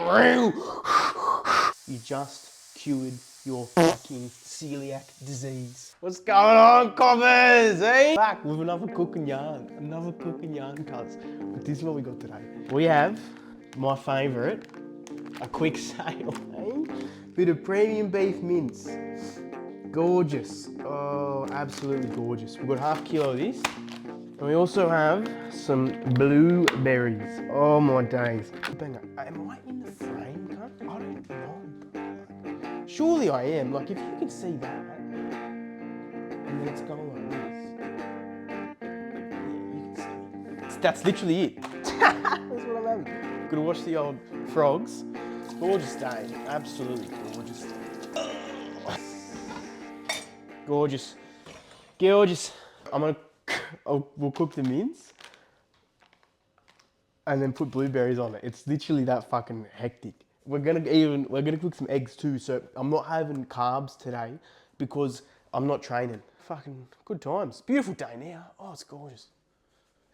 You just cured your fucking celiac disease. What's going on, coppers? Eh? Back with another cooking yarn, cuz. But this is what we got today. We have my favourite, a quick sale, eh? Bit of premium beef mince. Gorgeous. Oh, absolutely gorgeous. We've got half kilo of this. And we also have some blueberries. Oh my days. Am I in the frame, cunt? I don't know. Surely I am. Like, if you can see that, and then it's going like this. Yeah, you can see. That's literally it. That's what I'm having. Gonna watch the old frogs. Gorgeous day. Absolutely gorgeous day. Gorgeous. Gorgeous. We'll cook the mince and then put blueberries on it. It's literally that fucking hectic. We're gonna cook some eggs too, so I'm not having carbs today because I'm not training. Fucking good times. Beautiful day now. Oh, it's gorgeous.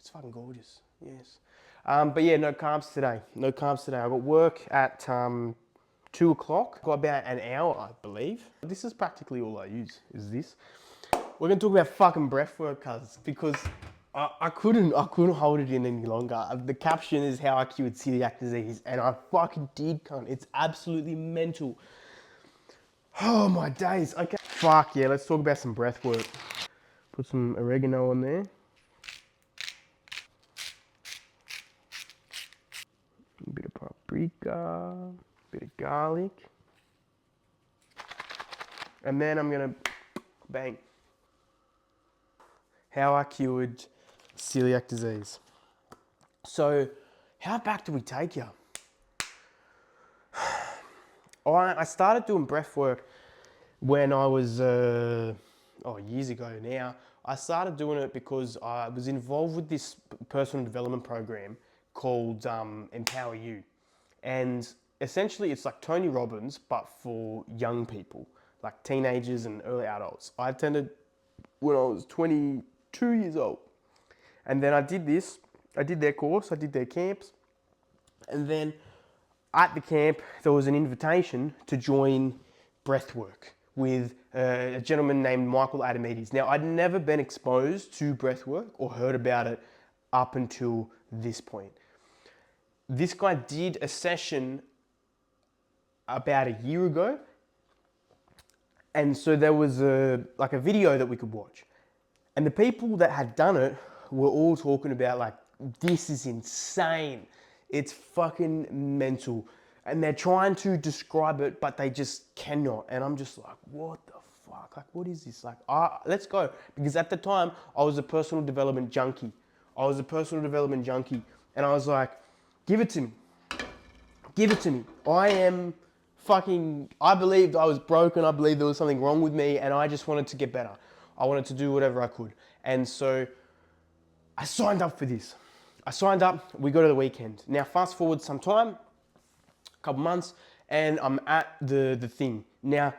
It's fucking gorgeous. Yes. But yeah, no carbs today. No carbs today. I got work at 2 o'clock. Got about an hour, I believe. This is practically all I use, is this. We're gonna talk about fucking breath work, cuz, because I couldn't hold it in any longer. The caption is how I cured celiac disease, and I fucking did, cunt. It's absolutely mental. Oh my days. Okay. Fuck yeah, let's talk about some breath work. Put some oregano on there. A bit of paprika, a bit of garlic. And then I'm gonna bang. How I cured celiac disease. So, how back do we take you? I started doing breath work when I was, years ago now. I started doing it because I was involved with this personal development program called Empower You. And essentially it's like Tony Robbins, but for young people, like teenagers and early adults. I attended when I was 22 years old. And then I did this, I did their course, I did their camps. And then at the camp, there was an invitation to join breathwork with a gentleman named Michael Adamides. Now, I'd never been exposed to breathwork or heard about it up until this point. This guy did a session about a year ago. And so there was a video that we could watch. And the people that had done it were all talking about like, this is insane. It's fucking mental. And they're trying to describe it, but they just cannot. And I'm just like, what the fuck? Like, what is this? Like, let's go. Because at the time, I was a personal development junkie. And I was like, give it to me. Give it to me. I believed I was broken. I believed there was something wrong with me. And I just wanted to get better. I wanted to do whatever I could. And so I signed up for this. We go to the weekend. Now, fast forward some time, a couple months, and I'm at the thing. Now,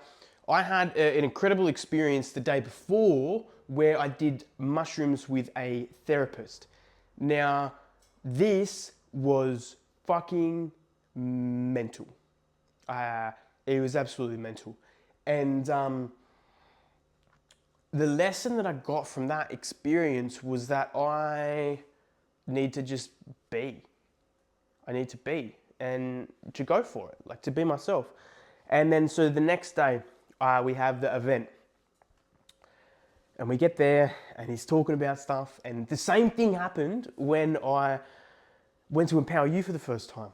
I had an incredible experience the day before where I did mushrooms with a therapist. Now, this was fucking mental. It was absolutely mental. And the lesson that I got from that experience was that I need to just be. I need to be and to go for it, like to be myself. And then so the next day we have the event and we get there and he's talking about stuff, and the same thing happened when I went to Empower You for the first time.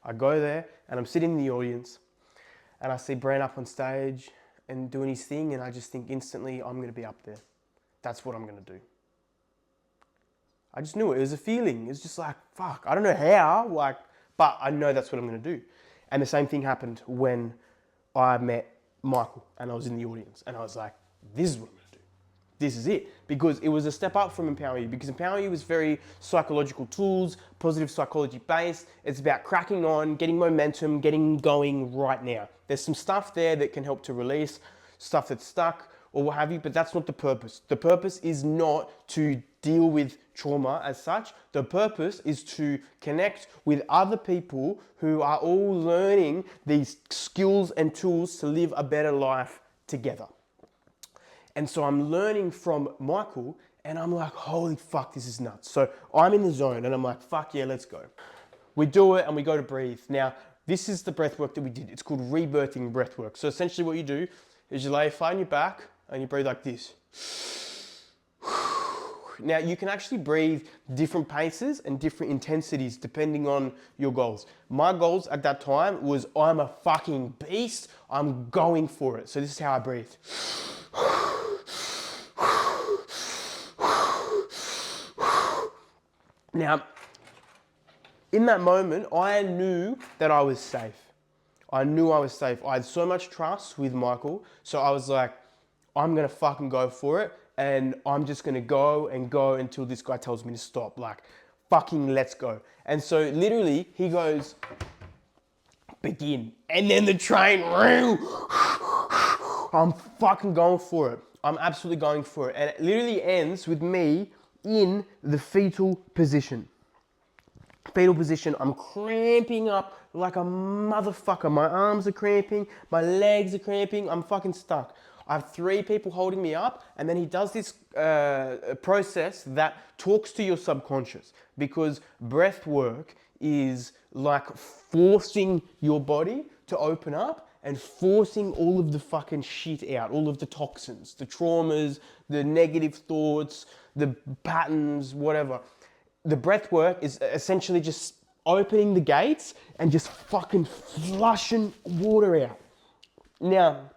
I go there and I'm sitting in the audience and I see Brand up on stage and doing his thing, and I just think instantly, I'm gonna be up there. That's what I'm gonna do. I just knew it. It was a feeling. It was just like, fuck, I don't know how, but I know that's what I'm gonna do. And the same thing happened when I met Michael and I was in the audience, and I was like, this is what I'm gonna do. This is it. Because it was a step up from Empower You, because Empower You was very psychological tools, positive psychology based. It's about cracking on, getting momentum, getting going right now. There's some stuff there that can help to release stuff that's stuck, or what have you, but that's not the purpose. The purpose is not to deal with trauma as such. The purpose is to connect with other people who are all learning these skills and tools to live a better life together. And so I'm learning from Michael, and I'm like, holy fuck, this is nuts. So I'm in the zone and I'm like, fuck yeah, let's go. We do it and we go to breathe. Now, this is the breath work that we did. It's called rebirthing breath work. So essentially what you do is you lay flat on your back and you breathe like this. Now, you can actually breathe different paces and different intensities depending on your goals. My goals at that time was, I'm a fucking beast. I'm going for it. So this is how I breathe. Now, in that moment, I knew that I was safe. I knew I was safe. I had so much trust with Michael. So I was like, I'm going to fucking go for it. And I'm just going to go and go until this guy tells me to stop. Like, fucking let's go. And so literally he goes, begin. And then the train, I'm fucking going for it. I'm absolutely going for it. And it literally ends with me in the fetal position. Fetal position, I'm cramping up like a motherfucker. My arms are cramping, my legs are cramping, I'm fucking stuck. I have 3 people holding me up, and then he does this process that talks to your subconscious, because breath work is like forcing your body to open up and forcing all of the fucking shit out, all of the toxins, the traumas, the negative thoughts, the patterns, whatever. The breath work is essentially just opening the gates and just fucking flushing water out. Now,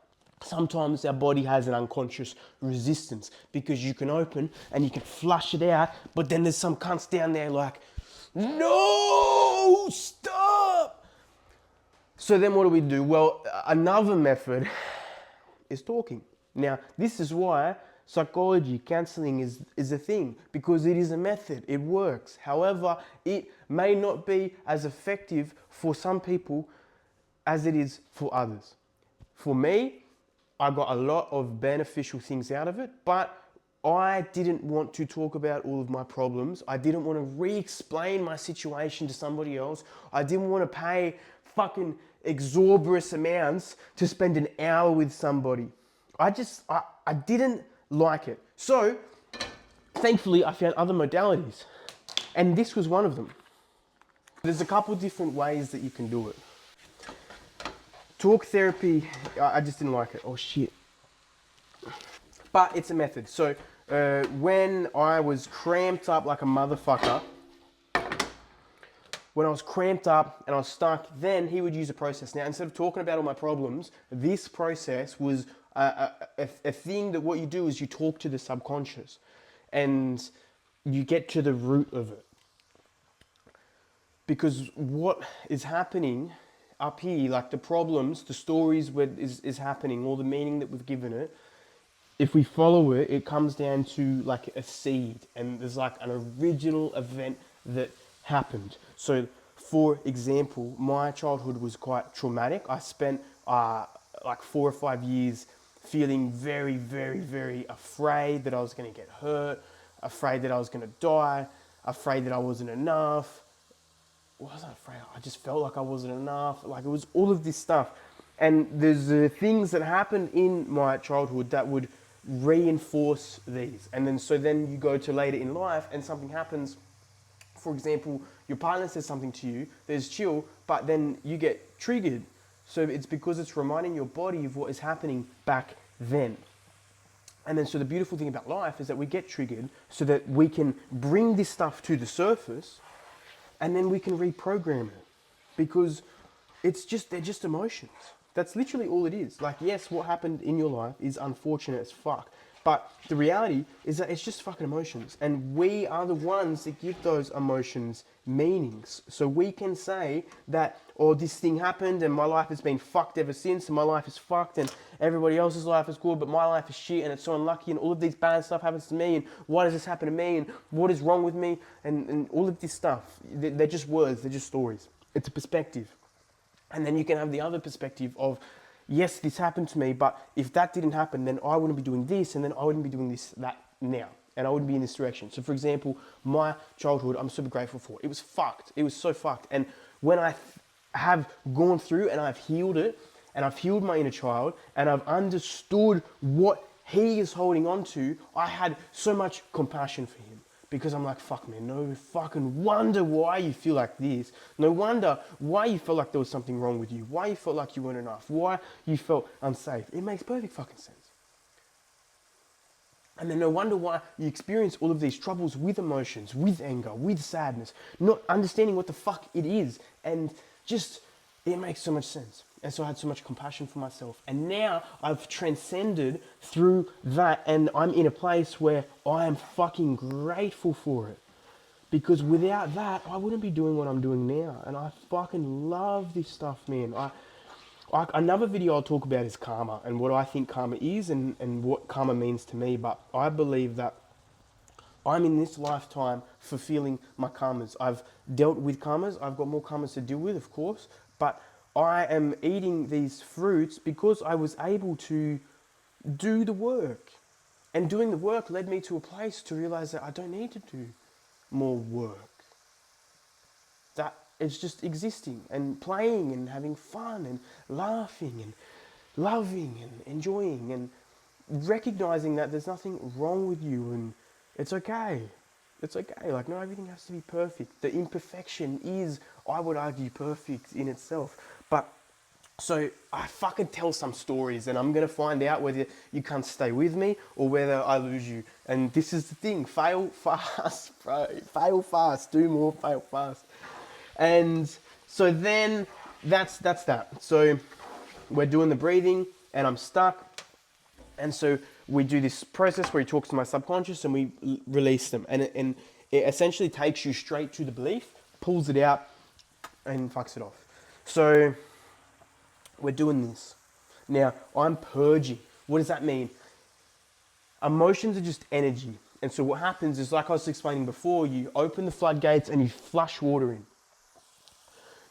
sometimes our body has an unconscious resistance because you can open and you can flush it out, but then there's some cunts down there like, no, stop. So then what do? Well, another method is talking. Now, this is why psychology, counseling is a thing, because it is a method, it works. However, it may not be as effective for some people as it is for others. For me, I got a lot of beneficial things out of it, but I didn't want to talk about all of my problems. I didn't want to re-explain my situation to somebody else. I didn't want to pay fucking exorbitant amounts to spend an hour with somebody. I didn't like it. So, thankfully, I found other modalities, and this was one of them. There's a couple different ways that you can do it. Talk therapy, I just didn't like it. Oh shit. But it's a method. So, when I was cramped up like a motherfucker, when I was cramped up and I was stuck, then he would use a process. Now, instead of talking about all my problems, this process was a thing that what you do is you talk to the subconscious and you get to the root of it. Because what is happening up here, like the problems, the stories where is happening, all the meaning that we've given it, if we follow it, it comes down to like a seed, and there's like an original event that happened. So, for example, my childhood was quite traumatic. I spent like 4 or 5 years feeling very, very, very afraid that I was going to get hurt, afraid that I was going to die, afraid that I wasn't enough. I wasn't afraid, I just felt like I wasn't enough. Like, it was all of this stuff. And there's things that happened in my childhood that would reinforce these. And then you go to later in life and something happens. For example, your partner says something to you, there's chill, but then you get triggered. So it's because it's reminding your body of what is happening back then. And then so the beautiful thing about life is that we get triggered so that we can bring this stuff to the surface, and then we can reprogram it. Because they're just emotions. That's literally all it is. Like, yes, what happened in your life is unfortunate as fuck. But the reality is that it's just fucking emotions. And we are the ones that give those emotions meanings. So we can say that, oh, this thing happened and my life has been fucked ever since, and my life is fucked and everybody else's life is good, but my life is shit and it's so unlucky and all of these bad stuff happens to me, and why does this happen to me and what is wrong with me, and all of this stuff. They're just words, they're just stories. It's a perspective. And then you can have the other perspective of, yes, this happened to me, but if that didn't happen, then I wouldn't be doing this, and then I wouldn't be doing this, that now. And I wouldn't be in this direction. So for example, my childhood, I'm super grateful for. It was fucked. It was so fucked. And when I have gone through and I've healed it, and I've healed my inner child, and I've understood what he is holding on to, I had so much compassion for him. Because I'm like, fuck man, no fucking wonder why you feel like this. No wonder why you felt like there was something wrong with you. Why you felt like you weren't enough. Why you felt unsafe. It makes perfect fucking sense. And then no wonder why you experience all of these troubles with emotions, with anger, with sadness, not understanding what the fuck it is. And just, it makes so much sense. And so I had so much compassion for myself. And now I've transcended through that, and I'm in a place where I am fucking grateful for it. Because without that, I wouldn't be doing what I'm doing now. And I fucking love this stuff, man. Another video I'll talk about is karma and what I think karma is and what karma means to me. But I believe that I'm in this lifetime fulfilling my karmas. I've dealt with karmas. I've got more karmas to deal with, of course. But I am eating these fruits because I was able to do the work. And doing the work led me to a place to realize that I don't need to do more work. That it's just existing and playing and having fun and laughing and loving and enjoying and recognizing that there's nothing wrong with you and it's okay. It's okay. Like, not everything has to be perfect. The imperfection is, I would argue, perfect in itself. But so I fucking tell some stories and I'm going to find out whether you can't stay with me or whether I lose you. And this is the thing. Fail fast, bro. Fail fast. Do more, fail fast. And so then that's that. So we're doing the breathing and I'm stuck. And so we do this process where he talks to my subconscious and we release them. And it essentially takes you straight to the belief, pulls it out and fucks it off. So we're doing this. Now, I'm purging. What does that mean? Emotions are just energy. And so what happens is, like I was explaining before, you open the floodgates and you flush water in.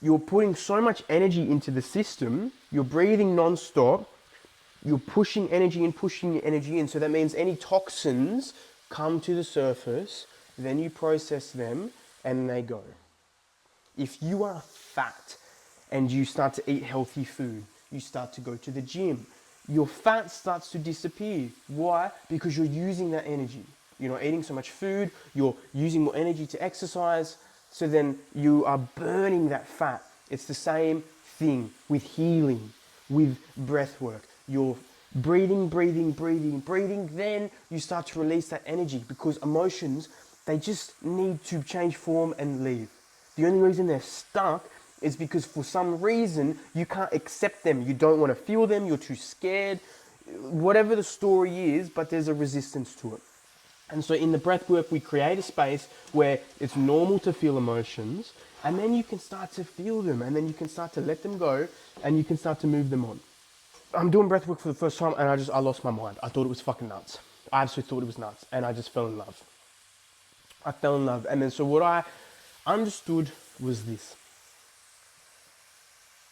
You're putting so much energy into the system, you're breathing non-stop, you're pushing energy in, so that means any toxins come to the surface, then you process them and they go. If you are fat and you start to eat healthy food, you start to go to the gym, your fat starts to disappear. Why? Because you're using that energy. You're not eating so much food, you're using more energy to exercise, so then you are burning that fat. It's the same thing with healing, with breath work. You're breathing, then you start to release that energy because emotions, they just need to change form and leave. The only reason they're stuck is because for some reason you can't accept them. You don't want to feel them, you're too scared, whatever the story is, but there's a resistance to it. And so in the breath work, we create a space where it's normal to feel emotions, and then you can start to feel them, and then you can start to let them go, and you can start to move them on. I'm doing breath work for the first time, and I lost my mind. I thought it was fucking nuts. I absolutely thought it was nuts, and I just fell in love. I fell in love, and then so what I understood was this.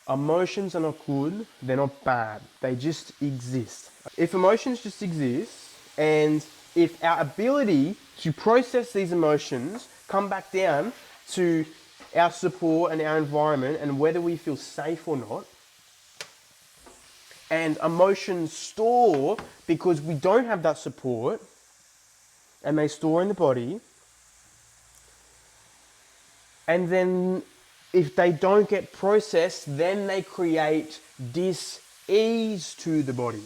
Emotions are not good, they're not bad, they just exist. If emotions just exist, and if our ability to process these emotions come back down to our support and our environment and whether we feel safe or not, and emotions store because we don't have that support and they store in the body, and then if they don't get processed, then they create dis-ease to the body.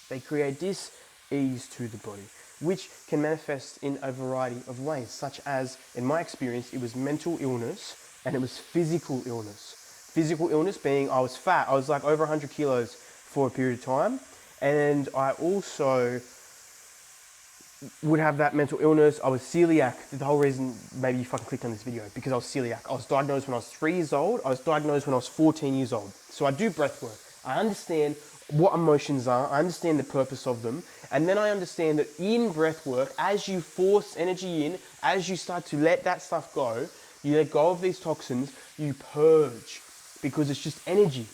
They create dis-ease to the body, which can manifest in a variety of ways, such as, in my experience, it was mental illness and it was physical illness. Physical illness being I was fat. I was like over 100 kilos for a period of time. And I also would have that mental illness. I was celiac. The whole reason maybe you fucking clicked on this video, because I was celiac. I was diagnosed when I was 3 years old. I was diagnosed when I was 14 years old. So I do breath work. I understand what emotions are. I understand the purpose of them. And then I understand that in breath work, as you force energy in, as you start to let that stuff go, you let go of these toxins, you purge, because it's just energy.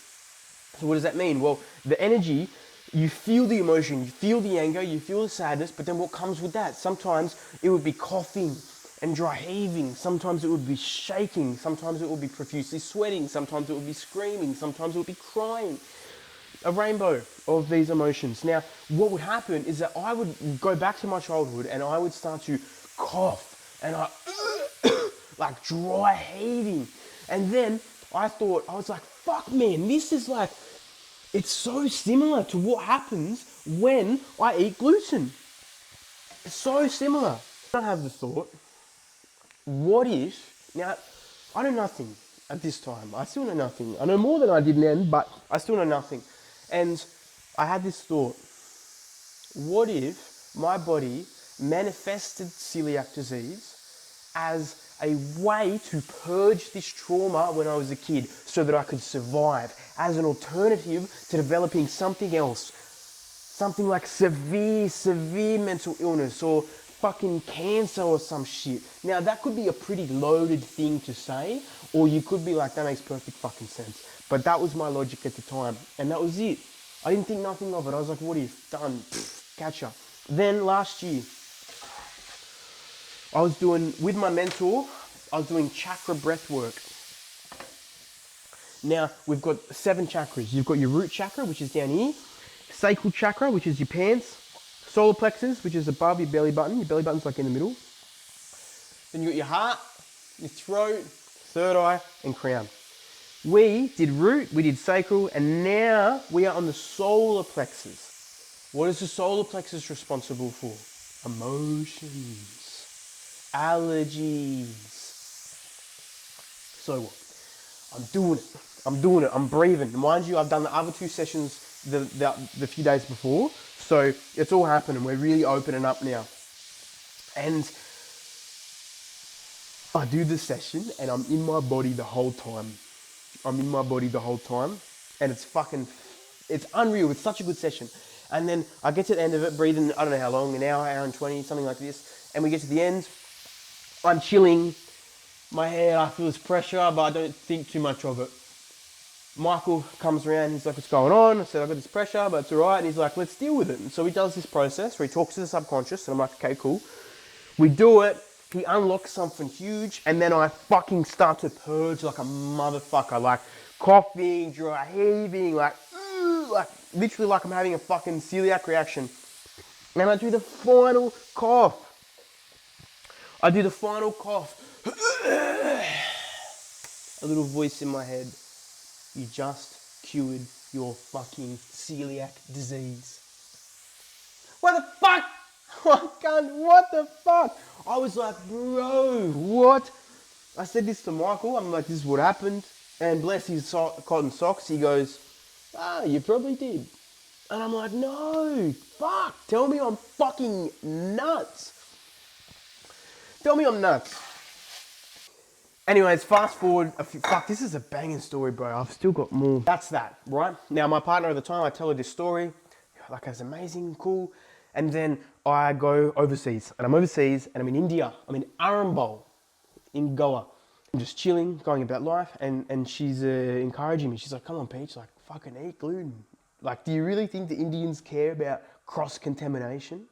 So what does that mean? Well, the energy, you feel the emotion, you feel the anger, you feel the sadness, but then what comes with that? Sometimes it would be coughing and dry heaving. Sometimes it would be shaking. Sometimes it would be profusely sweating. Sometimes it would be screaming. Sometimes it would be crying. A rainbow of these emotions. Now, what would happen is that I would go back to my childhood and I would start to cough and I like dry heaving. And then I thought, I was like, fuck man, this is like, it's so similar to what happens when I eat gluten. It's so similar. I have the thought, what if, now, I know nothing at this time. I still know nothing. I know more than I did then, but I still know nothing. And I had this thought, what if my body manifested celiac disease as a way to purge this trauma when I was a kid so that I could survive, as an alternative to developing something else, something like severe mental illness or fucking cancer or some shit. Now that could be a pretty loaded thing to say, or you could be like, that makes perfect fucking sense. But that was my logic at the time, and that was it. I didn't think nothing of it. I was like, what if? Done. Catch up. Then last year, I was doing, with my mentor, I was doing chakra breath work. Now, we've got 7 chakras. You've got your root chakra, which is down here, sacral chakra, which is your pants, solar plexus, which is above your belly button. Your belly button's like in the middle. Then you got your heart, your throat, third eye, and crown. We did root, we did sacral, and now we are on the solar plexus. What is the solar plexus responsible for? Emotions, allergies. So what? I'm doing it. I'm doing it. I'm breathing. Mind you, I've done the other 2 sessions the few days before, so it's all happening. We're really opening up now. And I do the session, and I'm in my body the whole time. I'm in my body the whole time, and it's unreal. It's such a good session. And then I get to the end of it, breathing, I don't know how long, an hour and 20, something like this. And we get to the end, I'm chilling. My head, I feel this pressure, but I don't think too much of it. Michael comes around, he's like, what's going on? I said, I've got this pressure, but it's all right. And he's like, let's deal with it. And so he does this process where he talks to the subconscious, and I'm like, okay, cool. We do it. He unlocks something huge, and then I fucking start to purge like a motherfucker, like coughing, dry heaving, like literally like I'm having a fucking celiac reaction. And I do the final cough. A little voice in my head. You just cured your fucking celiac disease. What the fuck? What the fuck? I was like, bro, what? I said this to Michael. I'm like, this is what happened. And bless his cotton socks, he goes, you probably did. And I'm like, no, fuck. Tell me I'm fucking nuts. Tell me I'm nuts. Anyways, fast forward a few, fuck, this is a banging story, bro. I've still got more. That's that, right? Now, my partner at the time, I tell her this story. Like, it's amazing, cool. And then I go overseas. And I'm overseas, and I'm in India. I'm in Arambol, in Goa. I'm just chilling, going about life. And she's encouraging me. She's like, come on, Peach, like, fucking eat gluten. Like, do you really think the Indians care about cross-contamination?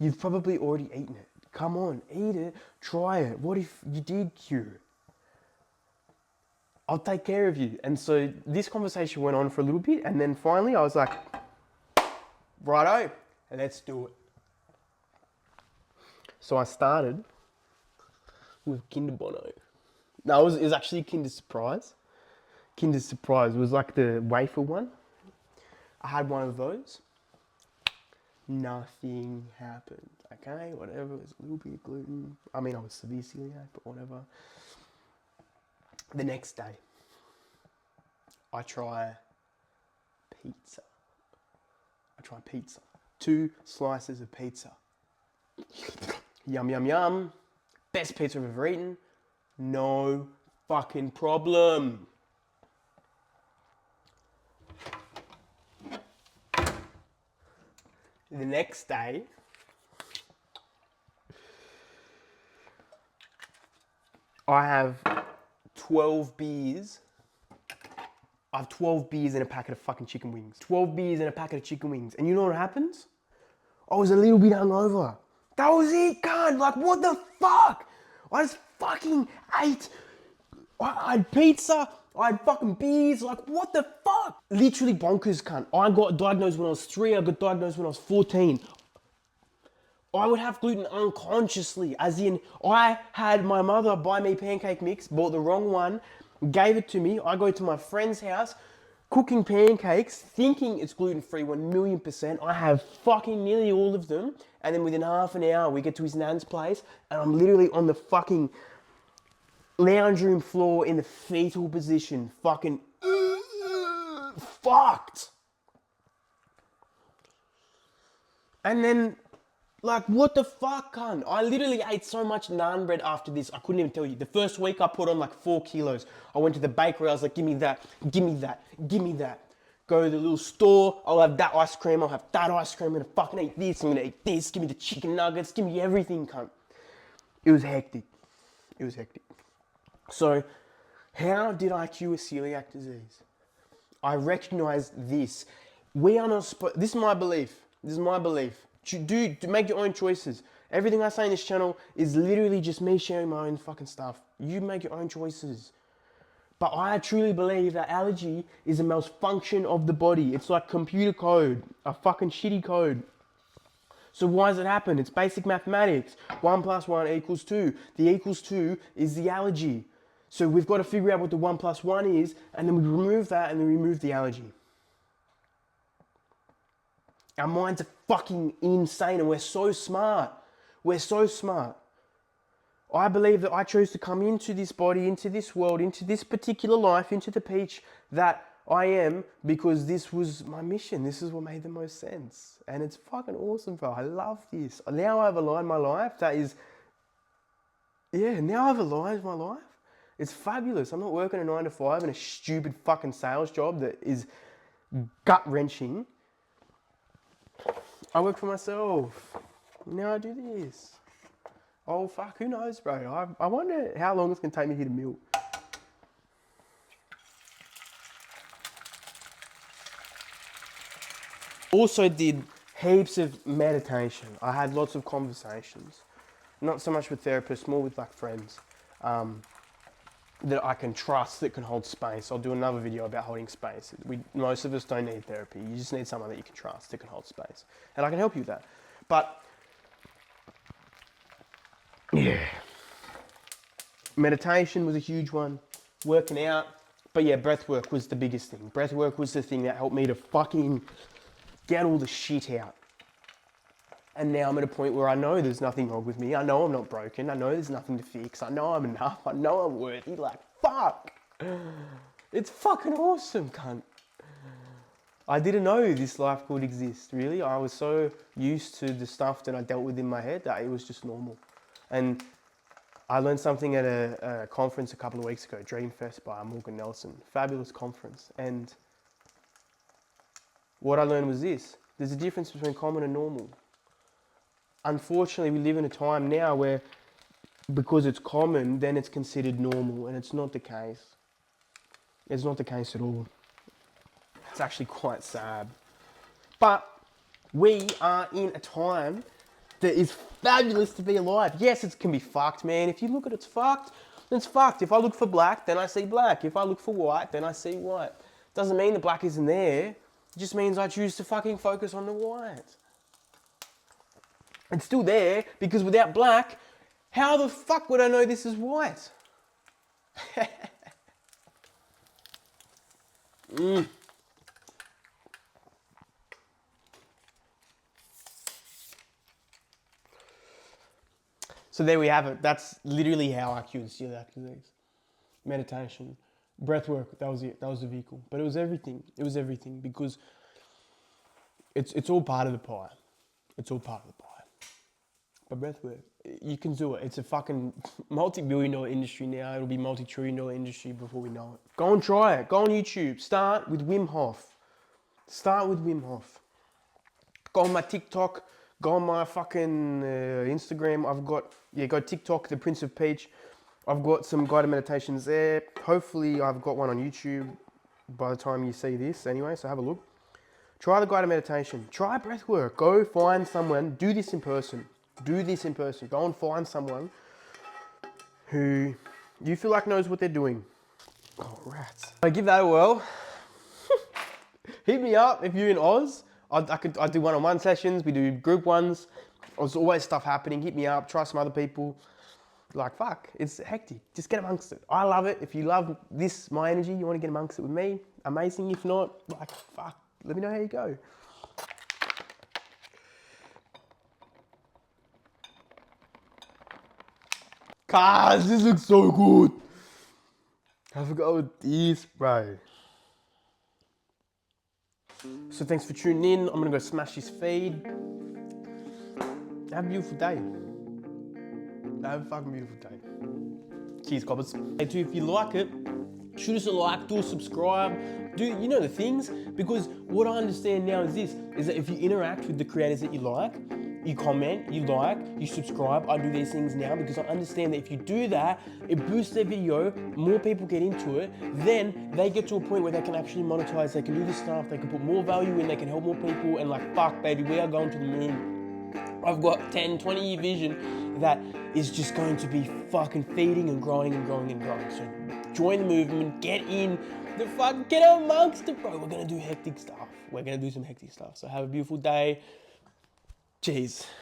You've probably already eaten it. Come on, eat it, try it. What if you did cure it? I'll take care of you. And so this conversation went on for a little bit, and then finally I was like, righto, let's do it. So I started with Kinder Bueno. No, it was actually Kinder Surprise. Kinder Surprise was like the wafer one. I had one of those. Nothing happened. Okay, whatever, it was a little bit of gluten. I mean, I was severe celiac, but whatever. The next day, I try pizza. 2 slices of pizza. Yum, yum, yum. Best pizza I've ever eaten. No fucking problem. The next day, I have 12 beers. I have 12 beers and a packet of fucking chicken wings. 12 beers and a packet of chicken wings. And you know what happens? I was a little bit hungover. That was it, cunt. Like, what the fuck? I just fucking ate. I had pizza. I had fucking beers. Like, what the fuck? Literally bonkers, cunt. I got diagnosed when I was 3. I got diagnosed when I was 14. I would have gluten unconsciously, as in, I had my mother buy me pancake mix, bought the wrong one, gave it to me. I go to my friend's house, cooking pancakes, thinking it's gluten-free 1,000,000%. I have fucking nearly all of them. And then within half an hour, we get to his nan's place, and I'm literally on the fucking lounge room floor in the fetal position, fucking fucked. And then, like, what the fuck, cunt? I literally ate so much naan bread after this, I couldn't even tell you. The first week I put on like 4 kilos. I went to the bakery, I was like, give me that, give me that, give me that. Go to the little store, I'll have that ice cream, I'll have that ice cream, I'm gonna fucking eat this, I'm gonna eat this, give me the chicken nuggets, give me everything, cunt. It was hectic. It was hectic. So, how did I cure celiac disease? I recognize this. We are not this is my belief. This is my belief. Make your own choices. Everything I say in this channel is literally just me sharing my own fucking stuff. You make your own choices. But I truly believe that allergy is a malfunction of the body. It's like computer code, a fucking shitty code. So why does it happen? It's basic mathematics. 1 + 1 = 2. The equals 2 is the allergy. So we've got to figure out what the 1 + 1 is, and then we remove that, and then remove the allergy. Our minds are fucking insane, and we're so smart. We're so smart. I believe that I chose to come into this body, into this world, into this particular life, into the peach that I am, because this was my mission. This is what made the most sense. And it's fucking awesome, bro. I love this. Now I've aligned my life. That is, yeah, now I've aligned my life. It's fabulous. I'm not working a 9 to 5 in a stupid fucking sales job that is gut-wrenching. I work for myself. Now I do this. Oh, fuck, who knows, bro? I wonder how long it's going to take me to hit a mil. Also did heaps of meditation. I had lots of conversations. Not so much with therapists, more with like friends that I can trust, that can hold space. I'll do another video about holding space. Most of us don't need therapy. You just need someone that you can trust, that can hold space. And I can help you with that. But yeah, meditation was a huge one, working out. But yeah, breath work was the biggest thing. Breath work was the thing that helped me to fucking get all the shit out. And now I'm at a point where I know there's nothing wrong with me. I know I'm not broken. I know there's nothing to fix. I know I'm enough. I know I'm worthy. Like, fuck. It's fucking awesome, cunt. I didn't know this life could exist, really. I was so used to the stuff that I dealt with in my head that it was just normal. And I learned something at a conference a couple of weeks ago, Dreamfest by Morgan Nelson. Fabulous conference. And what I learned was this. There's a difference between common and normal. Unfortunately, we live in a time now where because it's common, then it's considered normal, and it's not the case. It's not the case at all. It's actually quite sad. But we are in a time that is fabulous to be alive. Yes, it can be fucked, man. If you look at it's fucked, then it's fucked. If I look for black, then I see black. If I look for white, then I see white. Doesn't mean the black isn't there. It just means I choose to fucking focus on the white. It's still there, because without black, how the fuck would I know this is white? So there we have it. That's literally how I cured celiac disease. Meditation, breath work, that was it. That was the vehicle. But it was everything. It was everything, because it's all part of the pie. It's all part of the pie. But breath work, you can do it. It's a fucking multi-billion-dollar industry now. It'll be multi-trillion-dollar industry before we know it. Go and try it. Go on YouTube. Start with Wim Hof. Start with Wim Hof. Go on my TikTok. Go on my fucking Instagram. Go TikTok, The Prince of Peach. I've got some guided meditations there. Hopefully I've got one on YouTube. by the time you see this anyway, so have a look. Try the guided meditation. Try breath work. Go find someone. Do this in person. Do this in person. Go and find someone who you feel like knows what they're doing. Oh, rats. I give that a whirl. Hit me up if you're in Oz. I do one-on-one sessions. We do group ones. There's always stuff happening. Hit me up. Try some other people. Like, fuck, it's hectic. Just get amongst it. I love it. If you love this, my energy, you want to get amongst it with me, amazing. If not, like, fuck, let me know how you go. Cars, this looks so good. Have a go with this, bro. So thanks for tuning in. I'm gonna go smash this feed. Have a beautiful day. Have a fucking beautiful day. Cheers, coppers. Hey, too, if you like it, shoot us a like, do a subscribe, do, you know the things, because what I understand now is this, is that if you interact with the creators that you like, you comment, you like, you subscribe, I do these things now because I understand that if you do that, it boosts their video, more people get into it, then they get to a point where they can actually monetize, they can do this stuff, they can put more value in, they can help more people, and like, fuck baby, we are going to the moon. I've got 10, 20 year vision that is just going to be fucking feeding and growing and growing and growing. So join the movement, get in the fuck, get amongst it, bro. We're gonna do hectic stuff. We're gonna do some hectic stuff. So have a beautiful day. Cheers.